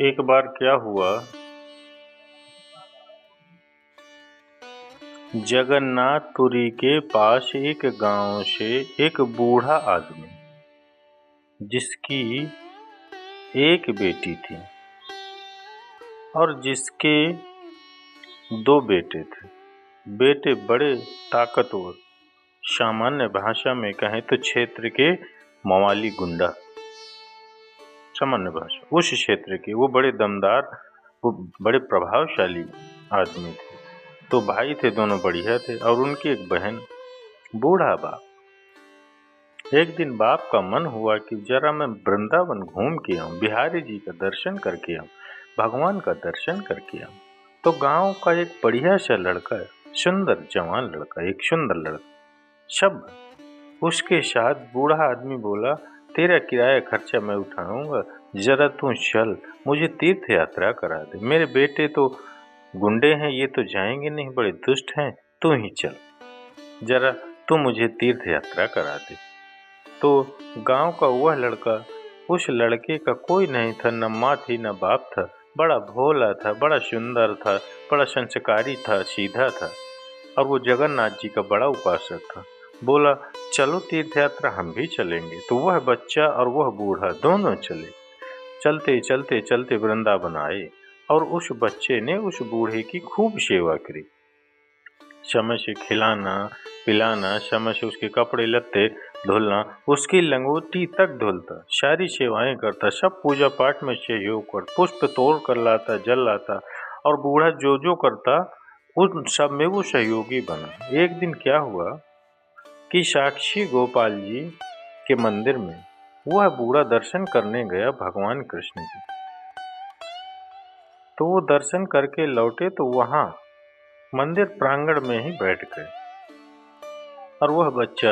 एक बार क्या हुआ, जगन्नाथपुरी के पास एक गांव से एक बूढ़ा आदमी, जिसकी एक बेटी थी और जिसके दो बेटे थे। बेटे बड़े ताकतवर, सामान्य भाषा में कहें तो क्षेत्र के मवाली गुंडा, सामान्य भाषा उस क्षेत्र के वो बड़े दमदार, वो बड़े प्रभावशाली आदमी थे। तो भाई थे, दोनों बढ़िया थे और उनकी एक बहन। बूढ़ा बाप। एक दिन बाप का मन हुआ कि जरा मैं वृंदावन घूम के आऊं, बिहारी जी का दर्शन करके आऊं, भगवान का दर्शन करके आऊं। तो गांव का एक बढ़िया सा लड़का, सुंदर जवान लड़का, एक सुंदर लड़का, सब उसके साथ बूढ़ा आदमी बोला, तेरा किराया खर्चा मैं उठाऊंगा, जरा तू चल, मुझे तीर्थ यात्रा करा दे। मेरे बेटे तो गुंडे हैं, ये तो जाएंगे नहीं, बड़े दुष्ट हैं, तू ही चल, जरा तू मुझे तीर्थ यात्रा करा दे। तो गांव का वह लड़का, उस लड़के का कोई नहीं था, न माँ थी न बाप था, बड़ा भोला था, बड़ा सुंदर था, बड़ा संस्कारी था, सीधा था और वो जगन्नाथ जी का बड़ा उपासक था। बोला, चलो तीर्थ यात्रा हम भी चलेंगे। तो वह बच्चा और वह बूढ़ा दोनों चले। चलते चलते चलते वृंदावन आए और उस बच्चे ने उस बूढ़े की खूब सेवा करी, समय से खिलाना पिलाना, समय से उसके कपड़े लत्ते धुलना, उसकी लंगोटी तक धुलता, सारी सेवाएं करता, सब पूजा पाठ में सहयोग कर, पुष्प तोड़ कर लाता, जल लाता और बूढ़ा जो जो करता उन सब में वो सहयोगी बना। एक दिन क्या हुआ कि साक्षी गोपाल जी के मंदिर में वह बूढ़ा दर्शन करने गया भगवान कृष्ण जी। तो वो दर्शन करके लौटे तो वहां मंदिर प्रांगण में ही बैठ गए और वह बच्चा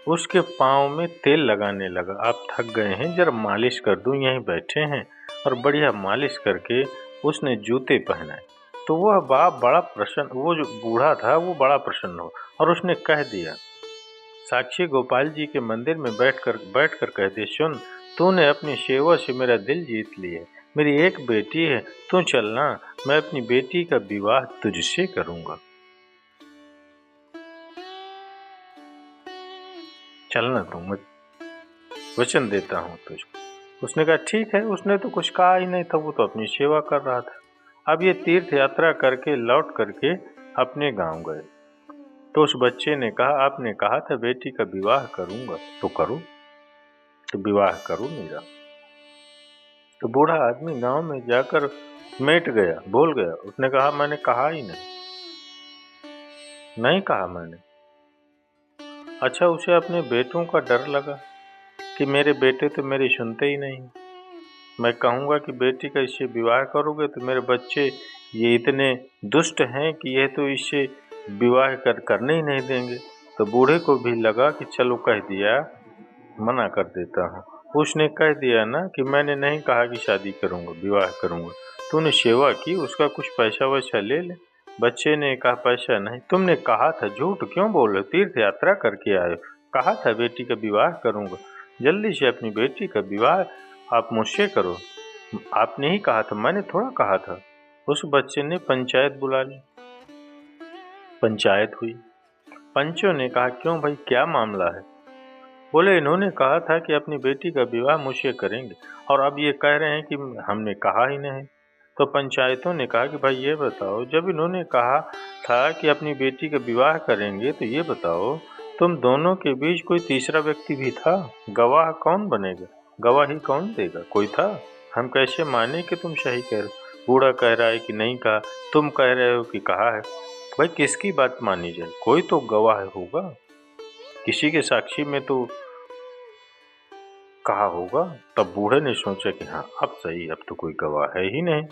उसके पाँव में तेल लगाने लगा। आप थक गए हैं, जरा मालिश कर दूं, यहीं बैठे हैं। और बढ़िया मालिश करके उसने जूते पहनाए। तो वह बाप बड़ा प्रसन्न, वो जो बूढ़ा था वो बड़ा प्रसन्न हो और उसने कह दिया, साक्षी गोपाल जी के मंदिर में बैठकर कह दिया, सुन, तूने अपनी सेवा से मेरा दिल जीत लिया, मेरी एक बेटी है, तू चलना, मैं अपनी बेटी का विवाह तुझसे करूंगा, चलना तू, मैं वचन देता हूँ तुझको। उसने कहा ठीक है। उसने तो कुछ कहा ही नहीं था, वो तो अपनी सेवा कर रहा था। अब ये तीर्थ यात्रा करके लौट करके अपने गांव गए। तो उस बच्चे ने कहा, आपने कहा था बेटी का विवाह करूंगा, तो करो, तो विवाह करो मेरा। तो बूढ़ा आदमी गांव में जाकर मिट गया, भूल गया। उसने कहा, मैंने कहा ही नहीं, नहीं कहा मैंने। अच्छा, उसे अपने बेटों का डर लगा कि मेरे बेटे तो मेरी सुनते ही नहीं। मैं कहूँगा कि बेटी का इससे विवाह करोगे तो मेरे बच्चे ये इतने दुष्ट हैं कि यह तो इससे विवाह करने ही नहीं देंगे। तो बूढ़े को भी लगा कि चलो कह दिया, मना कर देता हूँ। उसने कह दिया ना कि मैंने नहीं कहा कि शादी करूँगा, विवाह करूँगा, तूने सेवा की, उसका कुछ पैसा वैसा ले ले। बच्चे ने कहा, पैसा नहीं, तुमने कहा था, झूठ क्यों बोल रहे हो, तीर्थ यात्रा करके आए, कहा था बेटी का विवाह करूँगा, जल्दी से अपनी बेटी का विवाह आप मुझसे करो। आपने ही कहा था, मैंने थोड़ा कहा था। उस बच्चे ने पंचायत बुला ली। पंचायत हुई। पंचों ने कहा, क्यों भाई, क्या मामला है? बोले, इन्होंने कहा था कि अपनी बेटी का विवाह मुझसे करेंगे और अब ये कह रहे हैं कि हमने कहा ही नहीं। तो पंचायतों ने कहा कि भाई ये बताओ, जब इन्होंने कहा था कि अपनी बेटी का विवाह करेंगे तो ये बताओ, तुम दोनों के बीच कोई तीसरा व्यक्ति भी था? गवाह कौन बनेगा, गवाही कौन देगा? कोई था? हम कैसे माने कि तुम सही कह रहे हो? बूढ़ा कह रहा है कि नहीं कहा, तुम कह रहे हो कि कहा है। भाई किसकी बात मानी जाए? कोई तो गवाह होगा, किसी के साक्षी में तो कहा होगा। तब बूढ़े ने सोचा कि हाँ, अब सही, अब तो कोई गवाह है ही नहीं।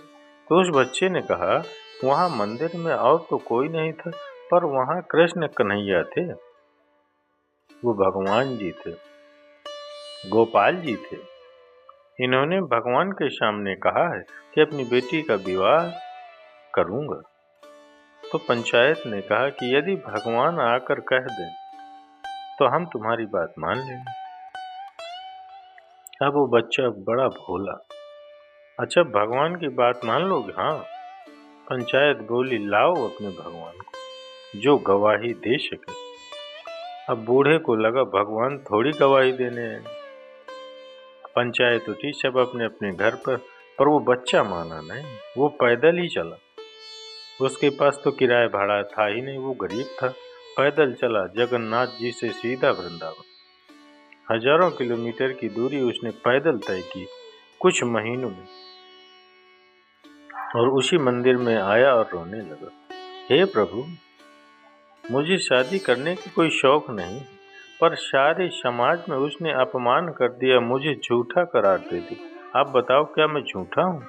तो उस बच्चे ने कहा, वहां मंदिर में और तो कोई नहीं था, पर वहां कृष्ण कन्हैया थे, वो भगवान जी थे, गोपाल जी थे। इन्होंने भगवान के सामने कहा है कि अपनी बेटी का विवाह करूंगा। तो पंचायत ने कहा कि यदि भगवान आकर कह दें तो हम तुम्हारी बात मान लेंगे। अब वो बच्चा बड़ा भोला, अच्छा, भगवान की बात मान लोगे? हाँ। पंचायत बोली, लाओ अपने भगवान को जो गवाही दे सके। अब बूढ़े को लगा भगवान थोड़ी गवाही देने हैं। पंचायत उठी, सब अपने अपने घर पर वो बच्चा माना नहीं, वो पैदल ही चला। उसके पास तो किराया भाड़ा था ही नहीं, वो गरीब था। पैदल चला जगन्नाथ जी से सीधा वृंदावन। हजारों किलोमीटर की दूरी उसने पैदल तय की कुछ महीनों में, और उसी मंदिर में आया और रोने लगा। हे प्रभु, मुझे शादी करने की कोई शौक नहीं, पर सारे समाज में उसने अपमान कर दिया, मुझे झूठा करार दे दी। आप बताओ, क्या मैं झूठा हूँ?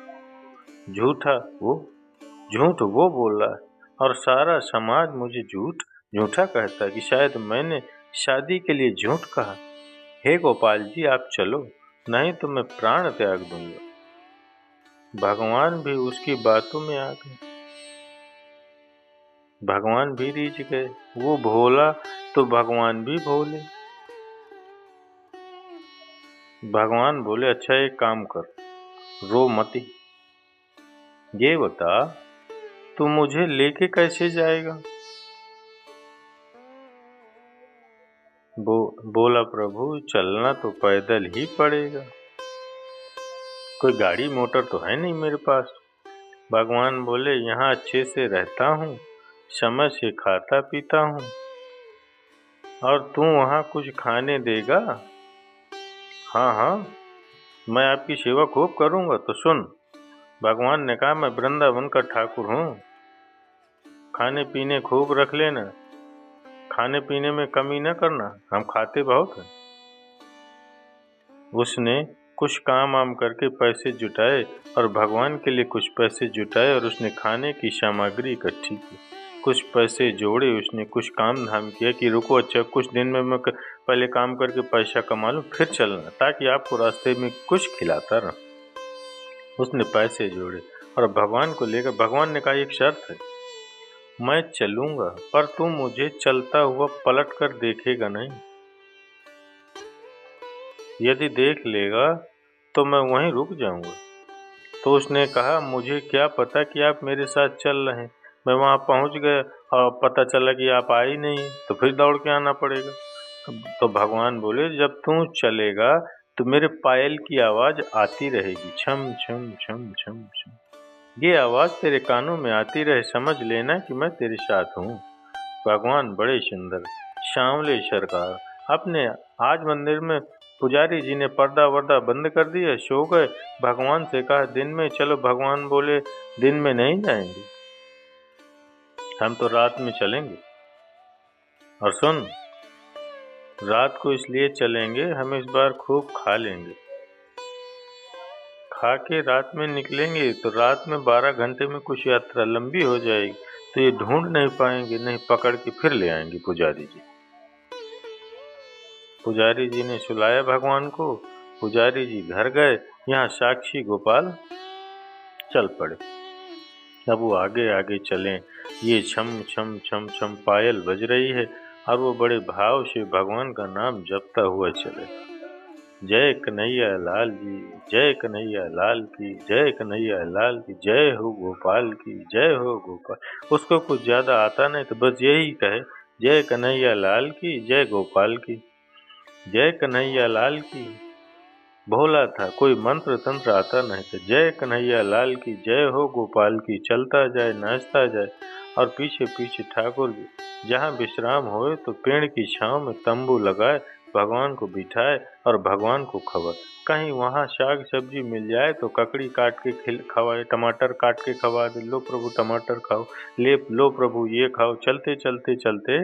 झूठ वो बोल रहा है, और सारा समाज मुझे झूठा कहता है कि शायद मैंने शादी के लिए झूठ कहा। हे गोपाल जी, आप चलो, नहीं तो मैं प्राण त्याग दूंगा। भगवान भी उसकी बातों में आ गए। भगवान भी रीझ गए। वो भोला तो भगवान भी भोले। भगवान बोले, अच्छा एक काम कर, रो मत। ये बता, तू मुझे लेके कैसे जाएगा? बोला, प्रभु चलना तो पैदल ही पड़ेगा, कोई गाड़ी मोटर तो है नहीं मेरे पास। भगवान बोले, यहाँ अच्छे से रहता हूँ, समय से खाता पीता हूँ, और तू वहाँ कुछ खाने देगा? हाँ हाँ, मैं आपकी सेवा खूब करूँगा। तो सुन, भगवान ने कहा, मैं वृंदावन का ठाकुर हूँ, खाने पीने खूब रख लेना, खाने पीने में कमी न करना, हम खाते बहुत हैं। उसने कुछ काम आम करके पैसे जुटाए और भगवान के लिए कुछ पैसे जुटाए, और उसने खाने की सामग्री इकट्ठी की। कुछ पैसे जोड़े उसने, कुछ काम धाम किया कि रुको, अच्छा कुछ दिन में मैं पहले काम करके पैसा कमा लूँ, फिर चलना, ताकि आपको रास्ते में कुछ खिलाता रहा। उसने पैसे जोड़े और भगवान को लेकर, भगवान ने कहा, एक शर्त है, मैं चलूंगा पर तू मुझे चलता हुआ पलट कर देखेगा नहीं। यदि देख लेगा तो मैं वहीं रुक जाऊंगा। तो उसने कहा, मुझे क्या पता कि आप मेरे साथ चल रहे हैं, मैं वहां पहुंच गया और पता चला कि आप आए नहीं, तो फिर दौड़ के आना पड़ेगा। तो भगवान बोले, जब तू चलेगा तो मेरे पायल की आवाज आती रहेगी, छम छम छम छम छम। ये आवाज तेरे कानों में आती रहे, समझ लेना कि मैं तेरे साथ हूँ। भगवान बड़े सुंदर, सांवले सरकार। अपने आज मंदिर में पुजारी जी ने पर्दा वर्दा बंद कर दिया, सो गए। भगवान से कहा, दिन में चलो। भगवान बोले, दिन में नहीं जाएंगे, हम तो रात में चलेंगे। और सुन, रात को इसलिए चलेंगे, हम इस बार खूब खा लेंगे, खा के रात में निकलेंगे तो रात में 12 घंटे में कुछ यात्रा लंबी हो जाएगी, तो ये ढूंढ नहीं पाएंगे, नहीं पकड़ के फिर ले आएंगे पुजारी जी। पुजारी जी ने सुलाया भगवान को, पुजारी जी घर गए। यहाँ साक्षी गोपाल चल पड़े। अब वो आगे आगे चले, ये छम छम छम छम पायल बज रही है, और वो बड़े भाव से भगवान का नाम जपता हुआ चले। जय कन्हैया लाल जी, जय कन्हैया लाल की, जय कन्हैया लाल की, जय हो गोपाल की, जय हो गोपाल। उसको कुछ ज्यादा आता नहीं, तो बस यही कहे, जय कन्हैया लाल की, जय गोपाल की, जय कन्हैया लाल की। भोला था, कोई मंत्र तंत्र आता नहीं था। जय कन्हैया लाल की, जय हो गोपाल की, चलता जाए नाचता जाए, और पीछे पीछे ठाकुर जी। जहाँ विश्राम होए तो पेड़ की छांव में तंबू लगाए, भगवान को बिठाए और भगवान को खवाए। कहीं वहाँ साग सब्जी मिल जाए तो ककड़ी काट के खवाए, टमाटर काट के खवा दे, लो प्रभु टमाटर खाओ, लो प्रभु ये खाओ। चलते चलते चलते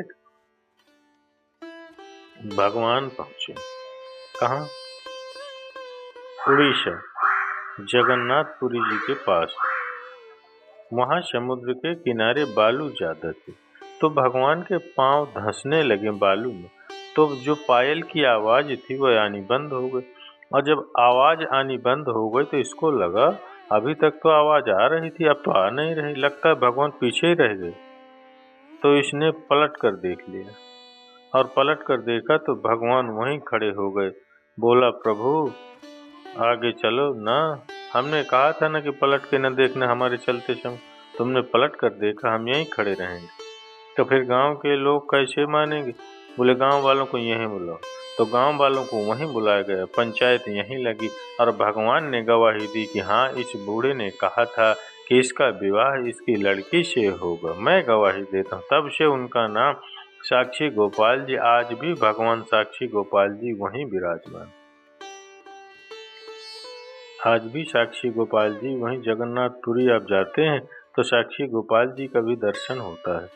भगवान पहुँचे। कहाँ? उड़ीसा, जगन्नाथपुरी जी के पास। वहाँ समुद्र के किनारे बालू ज्यादा थे, तो भगवान के पांव धंसने लगे बालू में। तो जो पायल की आवाज थी वह आनी बंद हो गई, और जब आवाज आनी बंद हो गई तो इसको लगा, अभी तक तो आवाज आ रही थी, अब तो आ नहीं रही, लगता है भगवान पीछे ही रह गए। तो इसने पलट कर देख लिया, और पलट कर देखा तो भगवान वहीं खड़े हो गए। बोला, प्रभु आगे चलो ना, हमने कहा था ना कि पलट के न देखना हमारे चलते समय, तुमने पलट कर देखा, हम यहीं खड़े रहेंगे। तो फिर गांव के लोग कैसे मानेंगे? बोले गांव वालों को यहीं बुलाओ। तो गांव वालों को वहीं बुलाया गया, पंचायत यहीं लगी और भगवान ने गवाही दी कि हाँ, इस बूढ़े ने कहा था कि इसका विवाह इसकी लड़की से होगा। मैं गवाही देता हूँ। तब से उनका नाम साक्षी गोपाल जी, आज भी भगवान साक्षी गोपाल जी वहीं विराजमान। आज भी साक्षी गोपाल जी वहीं जगन्नाथपुरी आप जाते हैं तो साक्षी गोपाल जी का भी दर्शन होता है।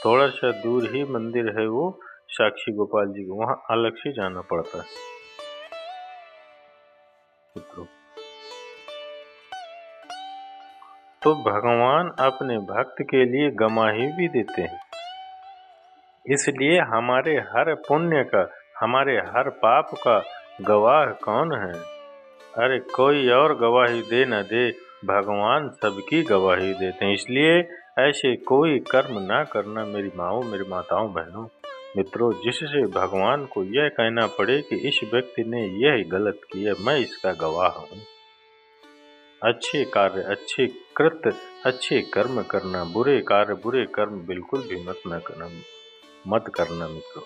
थोड़ा सा दूर ही मंदिर है वो साक्षी गोपाल जी को, वहाँ अलग से जाना पड़ता है मित्रों। तो भगवान अपने भक्त के लिए गवाही भी देते हैं, इसलिए हमारे हर पुण्य का, हमारे हर पाप का गवाह कौन है? अरे कोई और गवाही दे न दे, भगवान सबकी गवाही देते हैं। इसलिए ऐसे कोई कर्म ना करना मेरी माओ, मेरी माताओं, बहनों, मित्रों, जिससे भगवान को यह कहना पड़े कि इस व्यक्ति ने यह गलत किया, मैं इसका गवाह हूँ। अच्छे कार्य, अच्छे कृत्य, अच्छे कर्म करना, बुरे कार्य, बुरे कर्म बिल्कुल भी मत करना मित्रों।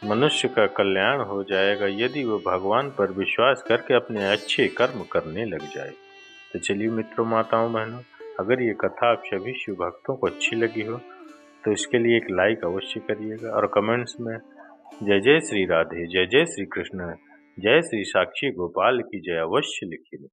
मनुष्य का कल्याण हो जाएगा यदि वो भगवान पर विश्वास करके अपने अच्छे कर्म करने लग जाए। तो चलिए मित्रों, माताओं, बहनों, अगर ये कथा आप सभी शिव भक्तों को अच्छी लगी हो तो इसके लिए एक लाइक अवश्य करिएगा और कमेंट्स में जय जय श्री राधे, जय जय श्री कृष्ण, जय श्री साक्षी गोपाल की जय अवश्य लिखिए।